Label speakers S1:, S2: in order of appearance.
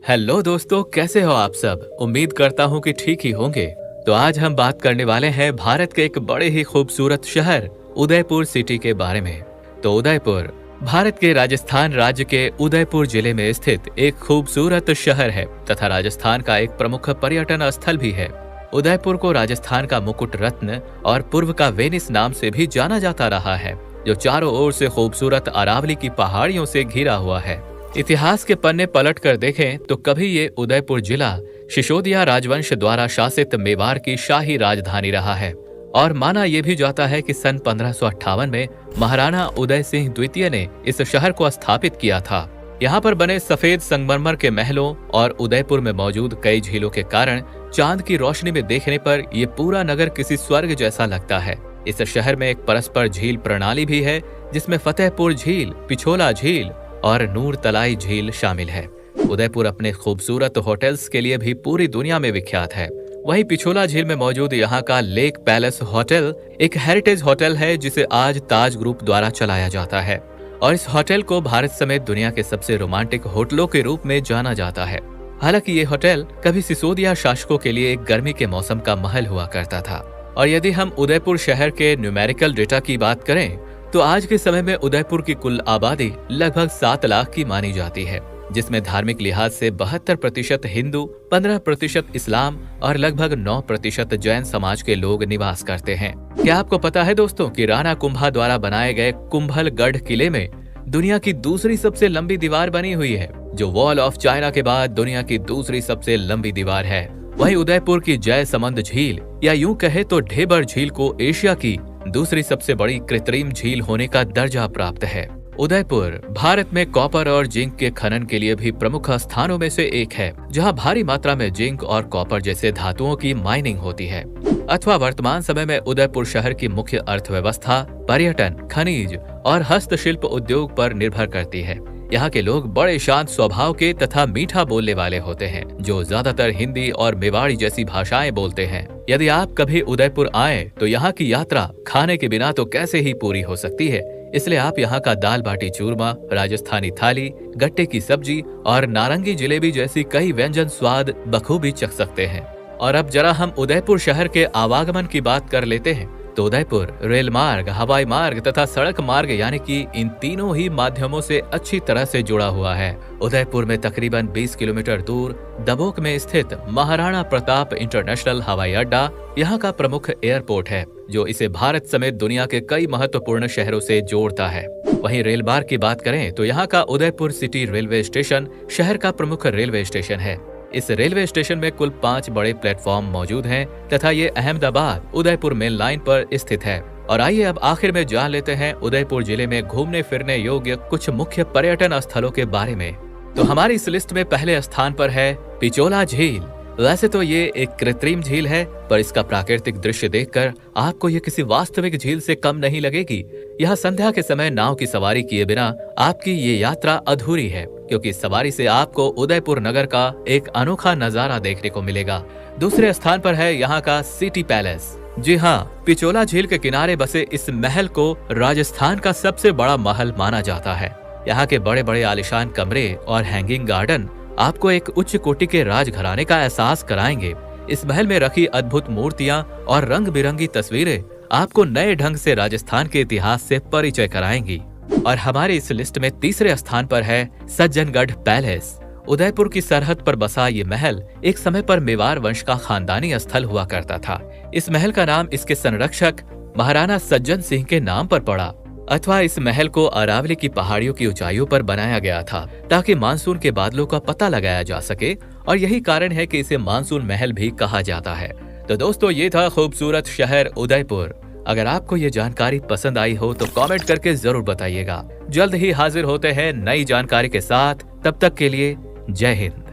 S1: Hello दोस्तों, कैसे हो आप सब। उम्मीद करता हूँ कि ठीक ही होंगे। तो आज हम बात करने वाले हैं भारत के एक बड़े ही खूबसूरत शहर उदयपुर सिटी के बारे में। तो उदयपुर भारत के राजस्थान राज्य के उदयपुर जिले में स्थित एक खूबसूरत शहर है तथा राजस्थान का एक प्रमुख पर्यटन स्थल भी है। उदयपुर को राजस्थान का मुकुट रत्न और पूर्व का वेनिस नाम से भी जाना जाता रहा है, जो चारों ओर से खूबसूरत अरावली की पहाड़ियों से घिरा हुआ है। इतिहास के पन्ने पलट कर देखें तो कभी ये उदयपुर जिला सिसोदिया राजवंश द्वारा शासित मेवाड़ की शाही राजधानी रहा है और माना यह भी जाता है कि सन 1558 में महाराणा उदय सिंह द्वितीय ने इस शहर को स्थापित किया था। यहाँ पर बने सफेद संगमरमर के महलों और उदयपुर में मौजूद कई झीलों के कारण चांद की रोशनी में देखने पर यह पूरा नगर किसी स्वर्ग जैसा लगता है। इस शहर में एक परस्पर झील प्रणाली भी है, जिसमें फतेहपुर झील, पिछोला झील और नूर तलाई झील शामिल है। उदयपुर अपने खूबसूरत होटल्स के लिए भी पूरी दुनिया में विख्यात है। वहीं पिछोला झील में मौजूद यहाँ का लेक पैलेस होटल एक हेरिटेज होटल है, जिसे आज ताज ग्रुप द्वारा चलाया जाता है और इस होटल को भारत समेत दुनिया के सबसे रोमांटिक होटलों के रूप में जाना जाता है। हालांकि ये होटल कभी सिसोदिया शासकों के लिए एक गर्मी के मौसम का महल हुआ करता था। और यदि हम उदयपुर शहर के न्यूमेरिकल डेटा की बात करें तो आज के समय में उदयपुर की कुल आबादी लगभग 7 लाख की मानी जाती है, जिसमें धार्मिक लिहाज से 72% हिंदू, 15% इस्लाम और लगभग 9% जैन समाज के लोग निवास करते हैं। क्या आपको पता है दोस्तों कि राणा कुंभा द्वारा बनाए गए कुंभलगढ़ किले में दुनिया की दूसरी सबसे लंबी दीवार बनी हुई है, जो वॉल ऑफ चाइना के बाद दुनिया की दूसरी सबसे लंबी दीवार है। वहीं उदयपुर की जयसमंद झील या यूं कहे तो ढेबर झील को एशिया की दूसरी सबसे बड़ी कृत्रिम झील होने का दर्जा प्राप्त है। उदयपुर भारत में कॉपर और जिंक के खनन के लिए भी प्रमुख स्थानों में से एक है, जहां भारी मात्रा में जिंक और कॉपर जैसे धातुओं की माइनिंग होती है। अथवा वर्तमान समय में उदयपुर शहर की मुख्य अर्थव्यवस्था पर्यटन, खनिज और हस्तशिल्प उद्योग पर निर्भर करती है। यहाँ के लोग बड़े शांत स्वभाव के तथा मीठा बोलने वाले होते हैं, जो ज्यादातर हिंदी और मेवाड़ी जैसी भाषाएं बोलते हैं। यदि आप कभी उदयपुर आए तो यहाँ की यात्रा खाने के बिना तो कैसे ही पूरी हो सकती है। इसलिए आप यहाँ का दाल बाटी चूरमा, राजस्थानी थाली, गट्टे की सब्जी और नारंगी जलेबी जैसी कई व्यंजन स्वाद बखूबी चख सकते हैं। और अब जरा हम उदयपुर शहर के आवागमन की बात कर लेते हैं। तो उदयपुर रेल मार्ग, हवाई मार्ग तथा सड़क मार्ग यानी कि इन तीनों ही माध्यमों से अच्छी तरह से जुड़ा हुआ है। उदयपुर में तकरीबन 20 किलोमीटर दूर दबोक में स्थित महाराणा प्रताप इंटरनेशनल हवाई अड्डा यहाँ का प्रमुख एयरपोर्ट है, जो इसे भारत समेत दुनिया के कई महत्वपूर्ण शहरों से जोड़ता है। वहीं रेल मार्ग की बात करें तो यहाँ का उदयपुर सिटी रेलवे स्टेशन शहर का प्रमुख रेलवे स्टेशन है। इस रेलवे स्टेशन में कुल 5 बड़े प्लेटफॉर्म मौजूद हैं तथा ये अहमदाबाद उदयपुर मेन लाइन पर स्थित है। और आइए अब आखिर में जान लेते हैं उदयपुर जिले में घूमने फिरने योग्य कुछ मुख्य पर्यटन स्थलों के बारे में। तो हमारी इस लिस्ट में पहले स्थान पर है पिछोला झील। वैसे तो ये एक कृत्रिम झील है, पर इसका प्राकृतिक दृश्य देखकर आपको ये किसी वास्तविक झील से कम नहीं लगेगी। यह संध्या के समय नाव की सवारी किए बिना आपकी ये यात्रा अधूरी है, क्योंकि सवारी से आपको उदयपुर नगर का एक अनोखा नजारा देखने को मिलेगा। दूसरे स्थान पर है यहाँ का सिटी पैलेस। जी हाँ, पिछोला झील के किनारे बसे इस महल को राजस्थान का सबसे बड़ा महल माना जाता है। यहाँ के बड़े बड़े आलिशान कमरे और हैंगिंग गार्डन आपको एक उच्च कोटि के राजघराने का एहसास कराएंगे। इस महल में रखी अद्भुत मूर्तियां और रंग बिरंगी तस्वीरें आपको नए ढंग से राजस्थान के इतिहास से परिचय कराएंगी। और हमारे इस लिस्ट में तीसरे स्थान पर है सज्जनगढ़ पैलेस। उदयपुर की सरहद पर बसा ये महल एक समय पर मेवाड़ वंश का खानदानी स्थल हुआ करता था। इस महल का नाम इसके संरक्षक महाराणा सज्जन सिंह के नाम पर पड़ा। अथवा इस महल को अरावली की पहाड़ियों की ऊंचाइयों पर बनाया गया था, ताकि मानसून के बादलों का पता लगाया जा सके, और यही कारण है कि इसे मानसून महल भी कहा जाता है। तो दोस्तों, ये था खूबसूरत शहर उदयपुर। अगर आपको ये जानकारी पसंद आई हो तो कमेंट करके जरूर बताइएगा। जल्द ही हाजिर होते हैं नई जानकारी के साथ। तब तक के लिए जय हिंद।